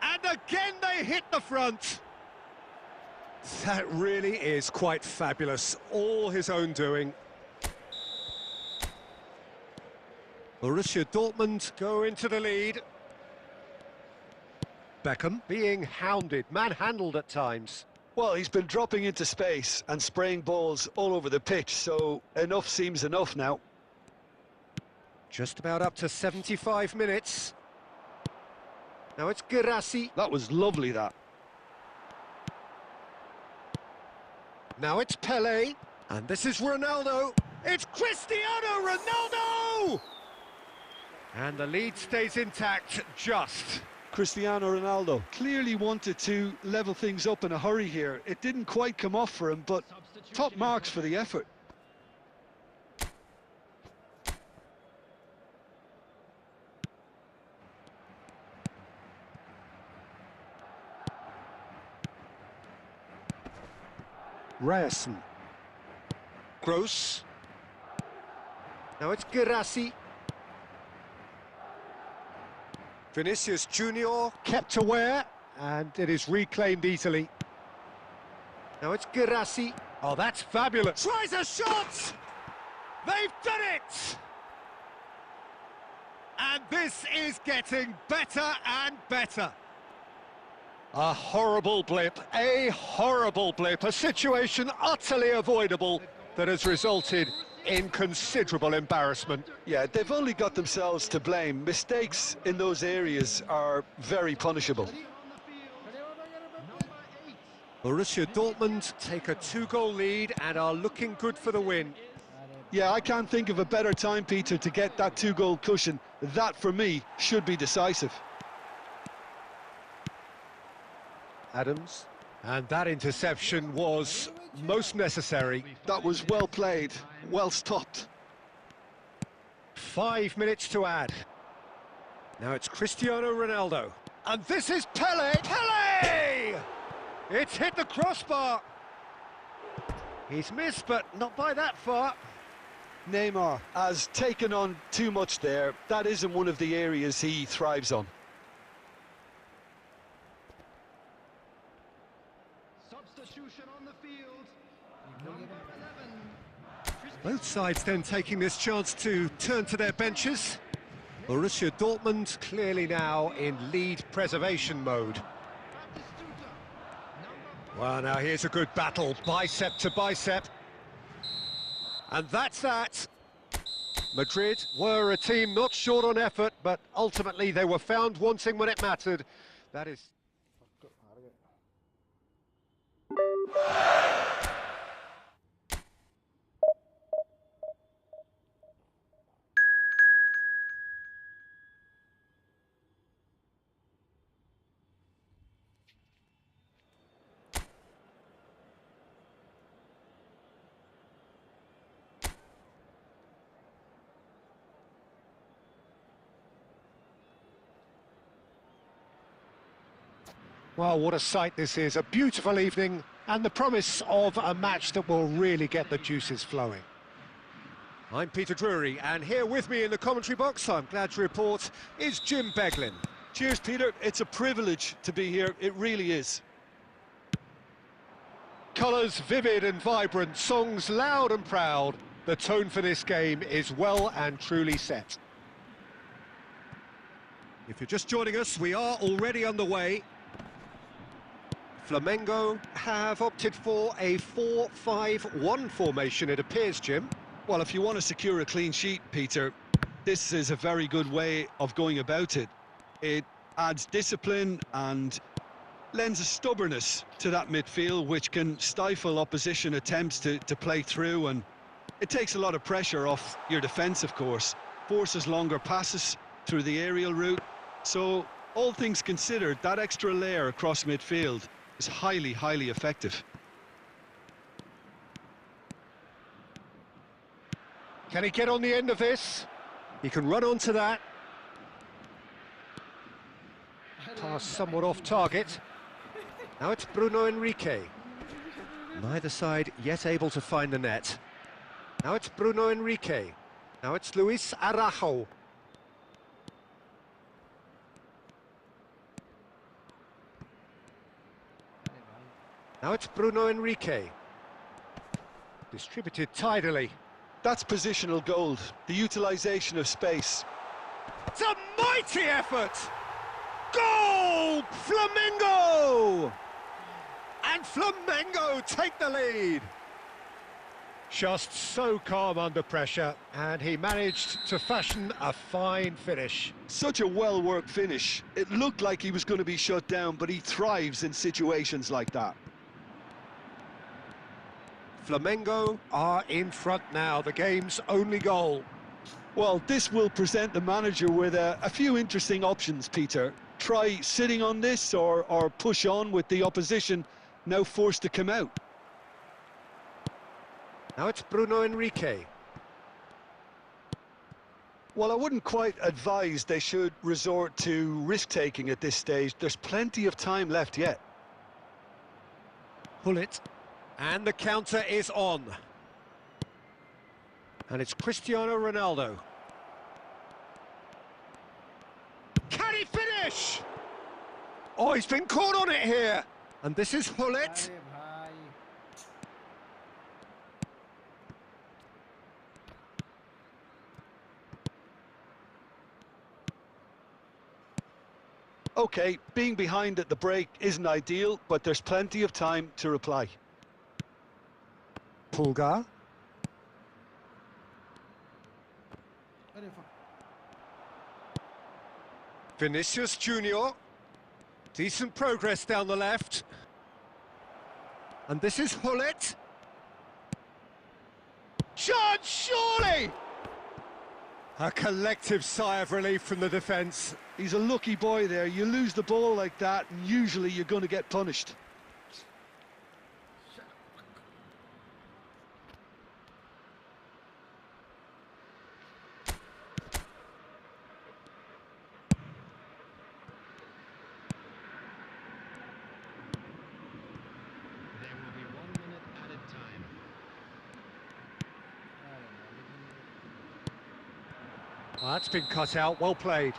And again they hit the front. That really is quite fabulous. All his own doing. Borussia Dortmund go into the lead. Beckham being hounded, manhandled at times. Well, he's been dropping into space and spraying balls all over the pitch, so enough seems enough now. Just about up to 75 minutes. Now it's Guirassy. That was lovely, that. Now it's Pele. And this is Ronaldo. It's Cristiano Ronaldo! And the lead stays intact, just. Cristiano Ronaldo clearly wanted to level things up in a hurry here. It didn't quite come off for him, but top marks for the effort. Ryerson. Gross. Now it's Guirassy. Vinicius Junior kept aware, and it is reclaimed easily. Now it's Guirassy. Oh, that's fabulous. Tries a shot! They've done it! And this is getting better and better. A horrible blip, a situation utterly avoidable. that has resulted in considerable embarrassment. Yeah, they've only got themselves to blame. Mistakes in those areas are very punishable. Borussia Dortmund take a 2-goal lead and are looking good for the win. Yeah, I can't think of a better time, Peter, to get that 2-goal cushion. That, for me, should be decisive. Adams. And that interception was most necessary. That was well played, well stopped. 5 minutes to add. Now it's Cristiano Ronaldo. And this is Pele! Pele! It's hit the crossbar. He's missed, but not by that far. Neymar has taken on too much there. That isn't one of the areas he thrives on. Substitution on the field. Number 11. Both sides then taking this chance to turn to their benches. Borussia Dortmund clearly now in lead preservation mode. Well, now here's a good battle, bicep to bicep. And that's that. Madrid were a team not short on effort, but ultimately they were found wanting when it mattered. That is... Well, what a sight this is. A beautiful evening and the promise of a match that will really get the juices flowing. I'm Peter Drury, and here with me in the commentary box, I'm glad to report, is Jim Beglin. Cheers, Peter. It's a privilege to be here. It really is. Colours vivid and vibrant, songs loud and proud. The tone for this game is well and truly set. If you're just joining us, we are already underway. Flamengo have opted for a 4-5-1 formation, it appears, Jim. Well, if you want to secure a clean sheet, Peter, this is a very good way of going about it. It adds discipline and lends a stubbornness to that midfield, which can stifle opposition attempts to play through, and it takes a lot of pressure off your defence, of course. Forces longer passes through the aerial route. So, all things considered, that extra layer across midfield is highly, highly effective. Can he get on the end of this? He can run onto that. Pass somewhat off target. Now it's Bruno Henrique. Neither side yet able to find the net. Now it's Bruno Henrique. Now it's Luis Araujo. Now it's Bruno Henrique. Distributed tidily. That's positional gold, the utilisation of space. It's a mighty effort! Goal! Flamengo! And Flamengo take the lead. Just so calm under pressure, and he managed to fashion a fine finish. Such a well-worked finish. It looked like he was going to be shut down, but he thrives in situations like that. Flamengo are in front now, the game's only goal. Well, this will present the manager with a few interesting options, Peter. Try sitting on this or push on with the opposition now forced to come out. Now it's Bruno Henrique. Well, I wouldn't quite advise they should resort to risk-taking at this stage. There's plenty of time left yet. Pull it. And the counter is on. And it's Cristiano Ronaldo. Can he finish? Oh, he's been caught on it here. And this is Hullet. Okay, being behind at the break isn't ideal, but there's plenty of time to reply. Pulgar. Vinicius Junior. Decent progress down the left. And this is Hullet. Chance, surely! A collective sigh of relief from the defence. He's a lucky boy there. You lose the ball like that, and usually you're going to get punished. There will be 1 minute added time. Well, that's been cut out, well played.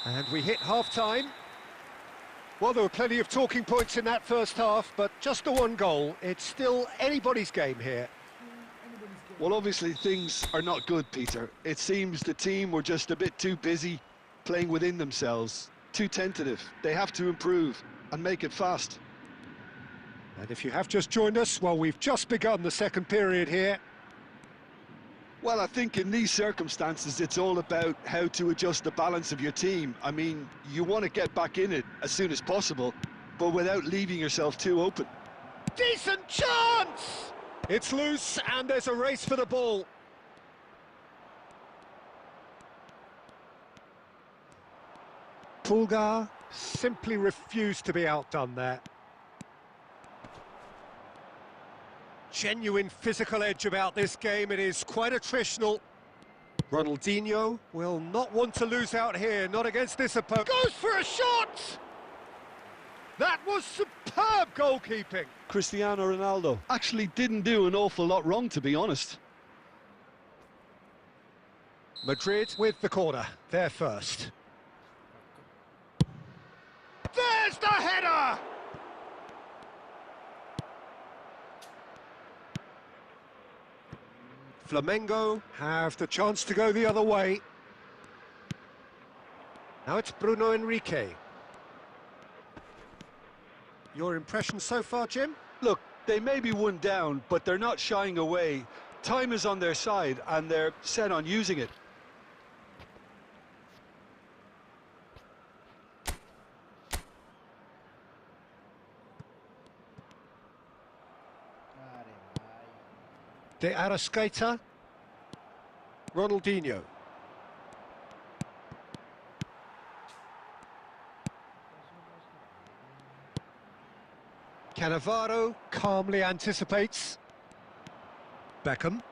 And we hit half-time. Well, there were plenty of talking points in that first half, but just the one goal. It's still anybody's game here. Well, obviously things are not good, Peter. It seems the team were just a bit too busy playing within themselves, too tentative. They have to improve and make it fast. And if you have just joined us, well, we've just begun the second period here. Well, I think in these circumstances, it's all about how to adjust the balance of your team. I mean, you want to get back in it as soon as possible, but without leaving yourself too open. Decent chance! It's loose, and there's a race for the ball. Pulgar simply refused to be outdone there. Genuine physical edge about this game. It is quite attritional. Ronaldinho will not want to lose out here, not against this opponent. Goes for a shot! That was superb goalkeeping. Cristiano Ronaldo actually didn't do an awful lot wrong, to be honest. Madrid with the corner. They're first. There's the header! Flamengo have the chance to go the other way. Now it's Bruno Enrique. Your impression so far, Jim? Look, they may be one down, but they're not shying away. Time is on their side, and they're set on using it. De Arrascaeta. Ronaldinho. Cannavaro calmly anticipates. Beckham.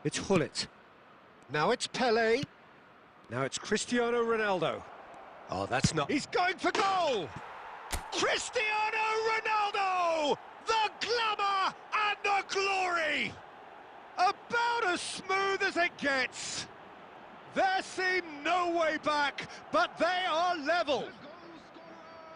It's Hullet. Now it's Pelé. Now it's Cristiano Ronaldo. Oh, that's not... He's going for goal! Cristiano Ronaldo! The glamour and the glory! About as smooth as it gets. There seemed no way back, but they are level. The goal scorer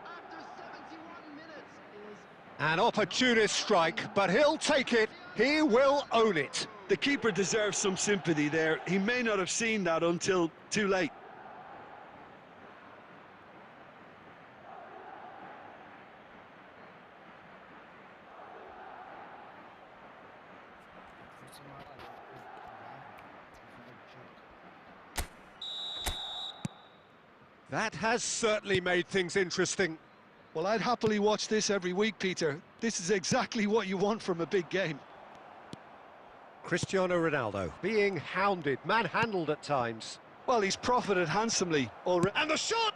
after 71 minutes is... An opportunist strike, but he'll take it. He will own it. The keeper deserves some sympathy there. He may not have seen that until too late. That has certainly made things interesting. Well, I'd happily watch this every week, Peter. This is exactly what you want from a big game. Cristiano Ronaldo being hounded, manhandled at times. Well, he's profited handsomely already. And the shot!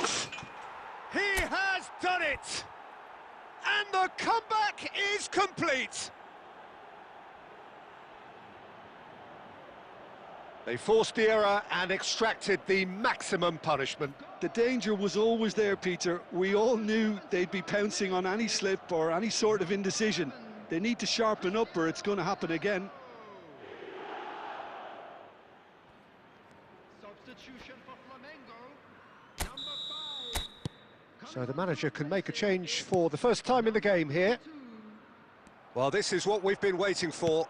He has done it! And the comeback is complete! They forced the error and extracted the maximum punishment. The danger was always there, Peter. We all knew they'd be pouncing on any slip or any sort of indecision. They need to sharpen up or it's going to happen again. Substitution for Flamengo. Number 5. So the manager can make a change for the first time in the game here. Well, this is what we've been waiting for.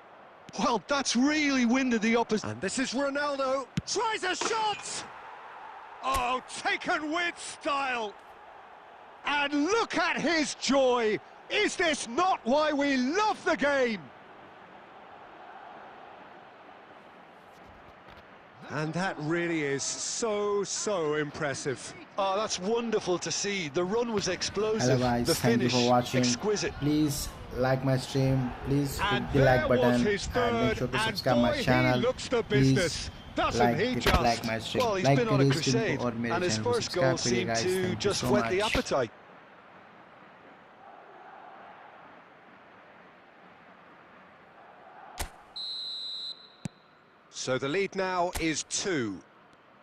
Well, that's really winded the opposition. And this is Ronaldo. Tries a shot! Oh, taken with style. And look at his joy. Is this not why we love the game? And that really is so impressive. Oh, that's wonderful to see. The run was explosive. Hello guys, The thank you finish, for watching. exquisite. Please like my stream, please And hit the like there was button his and make third, sure to and subscribe my boy, he channel. looks the Please business. Doesn't he just? like my stream. Well, he's like been on a करिए stream crusade, को और मेरे and his channel को first subscribe goal करिए seemed guys. to Thank you just so whet the much. appetite. So the lead now is 2.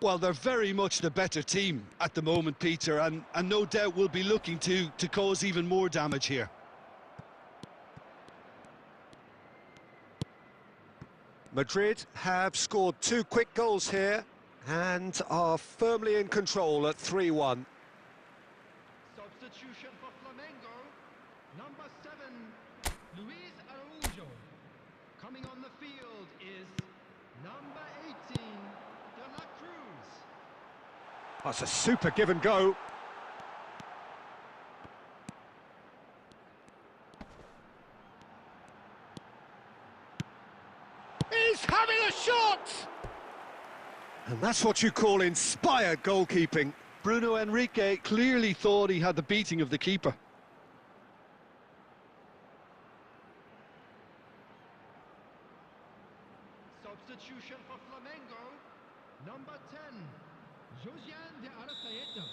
Well, they're very much the better team at the moment, Peter, and no doubt will be looking to cause even more damage here. Madrid have scored 2 quick goals here and are firmly in control at 3-1. Substitution for Flamengo. Number 7, Luis Araujo. Coming on the field is number 18, De La Cruz. That's a super give and go. He's having a shot! And that's what you call inspired goalkeeping. Bruno Henrique clearly thought he had the beating of the keeper. Substitution for Flamengo. Number 10, Josiane de Arrascaeta.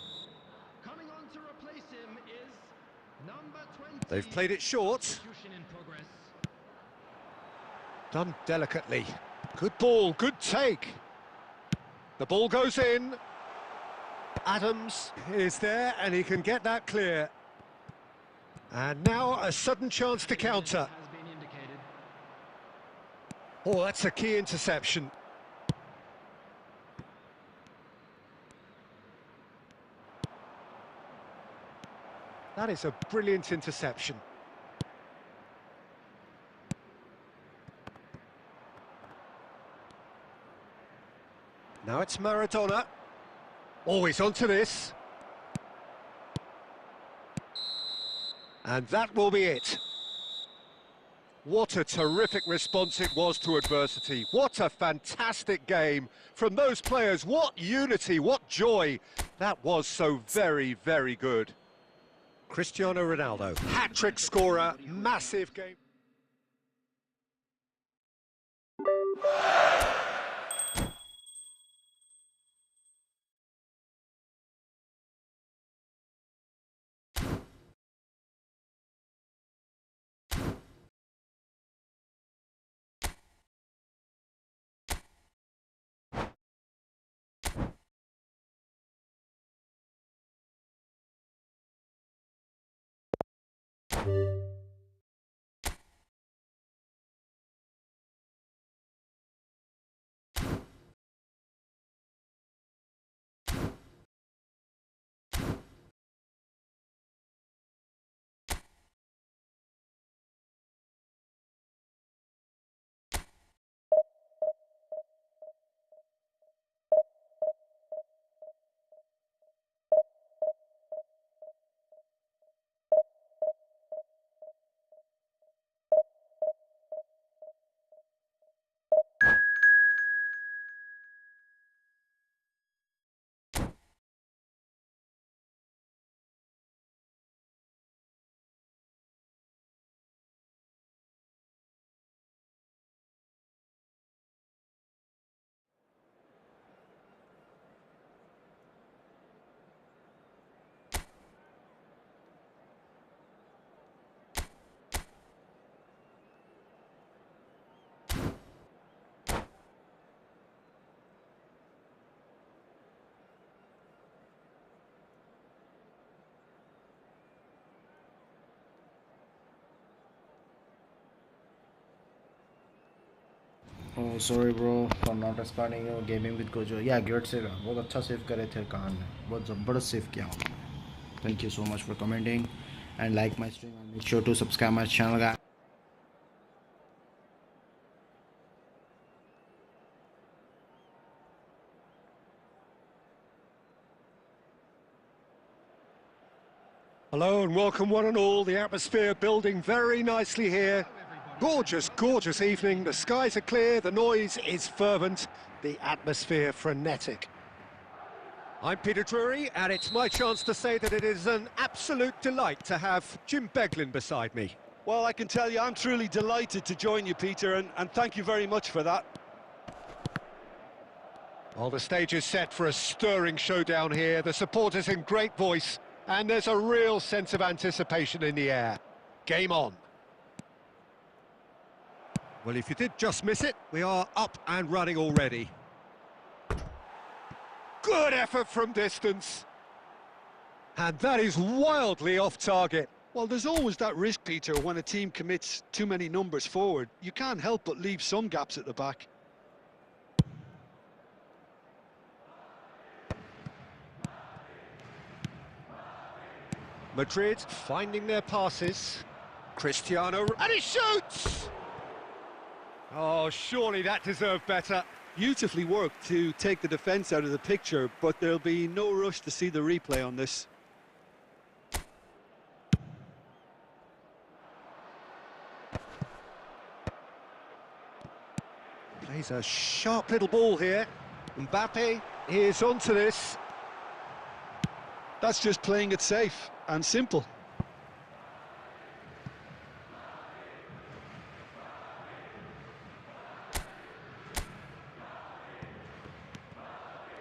Coming on to replace him is number 20. They've played it short. Substitution in progress. Done delicately. Good ball, good take. The ball goes in. Adams is there and he can get that clear. And now a sudden chance to counter. Has been indicated. Oh, that's a key interception. That is a brilliant interception. Now it's Maradona. Oh, he's onto this. And that will be it. What a terrific response it was to adversity. What a fantastic game from those players. What unity, what joy. That was so very good. Cristiano Ronaldo, hat-trick scorer, massive game. Oh sorry bro for not responding you. Gaming with Gojo. Yeah, great save. बहुत अच्छा save करे थे कान ने. बहुत ज़बरदस्त save किया उन्होंने. Thank you so much for commenting and like my stream and make sure to subscribe my channel guys. Hello and welcome one and all. The atmosphere building very nicely here. Gorgeous, gorgeous evening. The skies are clear, the noise is fervent, the atmosphere frenetic. I'm Peter Drury, and it's my chance to say that it is an absolute delight to have Jim Beglin beside me. Well, I can tell you I'm truly delighted to join you, Peter, and thank you very much for that. Well, the stage is set for a stirring showdown here. The supporters in great voice, and there's a real sense of anticipation in the air. Game on. Well, if you did just miss it, we are up and running already. Good effort from distance. And that is wildly off target. Well, there's always that risk, Peter, when a team commits too many numbers forward. You can't help but leave some gaps at the back. Madrid finding their passes. Cristiano, and he shoots! Oh, surely that deserved better. Beautifully worked to take the defence out of the picture, but there'll be no rush to see the replay on this. Plays a sharp little ball here. Mbappe is onto this. That's just playing it safe and simple.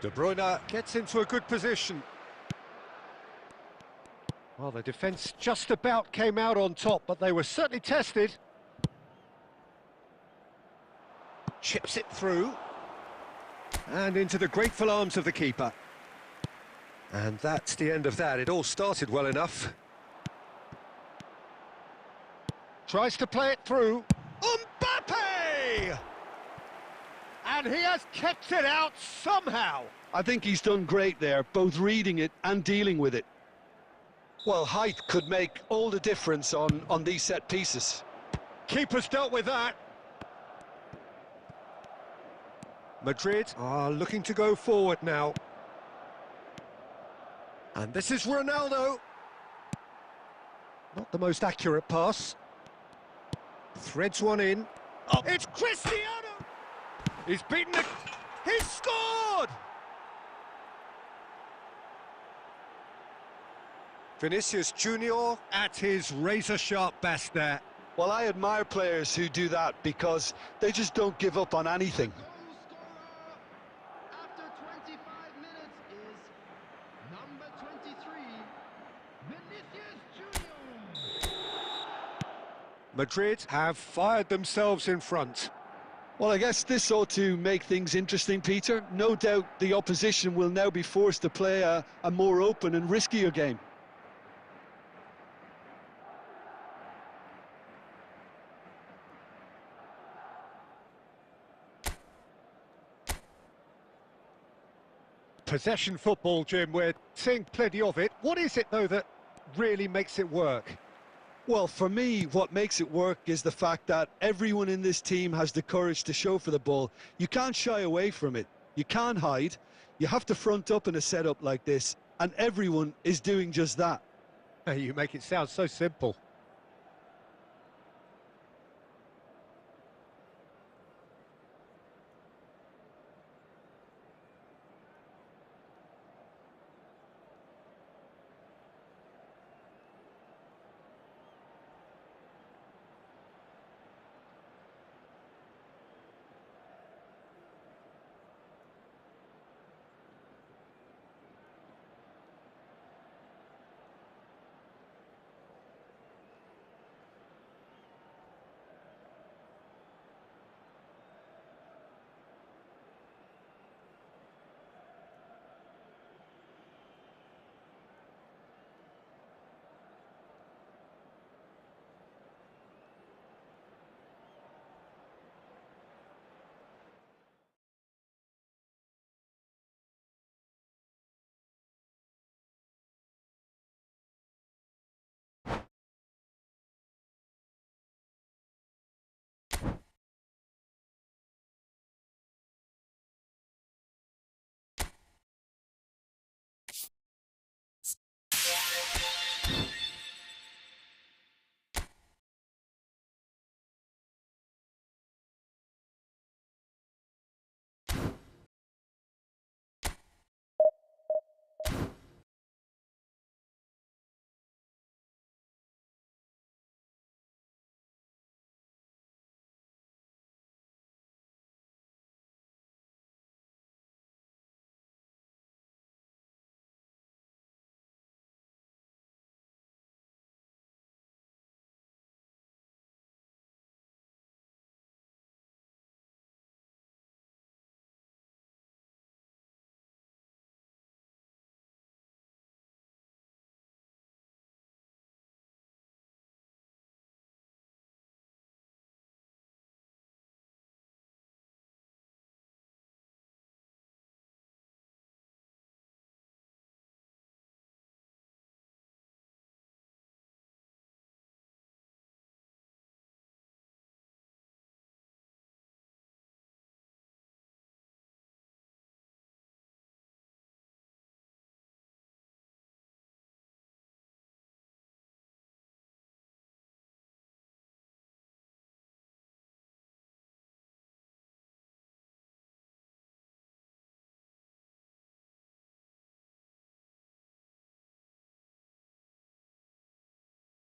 De Bruyne gets into a good position. Well, the defence just about came out on top, but they were certainly tested. Chips it through. And into the grateful arms of the keeper. And that's the end of that. It all started well enough. Tries to play it through. Mbappe! And he has kept it out somehow. I think he's done great there, both reading it and dealing with it. Well, height could make all the difference on these set pieces. Keeper's dealt with that. Madrid are looking to go forward now. And this is Ronaldo. Not the most accurate pass. Threads one in. Oh, it's Cristiano! He's beaten it. He's scored! Vinicius Junior at his razor-sharp best there. Well, I admire players who do that because they just don't give up on anything. Goal scorer after 25 minutes is number 23, Vinicius Junior. Madrid have fired themselves in front. Well, I guess this ought to make things interesting, Peter. No doubt the opposition will now be forced to play a more open and riskier game. Possession football, Jim, we're seeing plenty of it. What is it, though, that really makes it work? Well, for me, what makes it work is the fact that everyone in this team has the courage to show for the ball. You can't shy away from it. You can't hide. You have to front up in a setup like this, and everyone is doing just that. You make it sound so simple.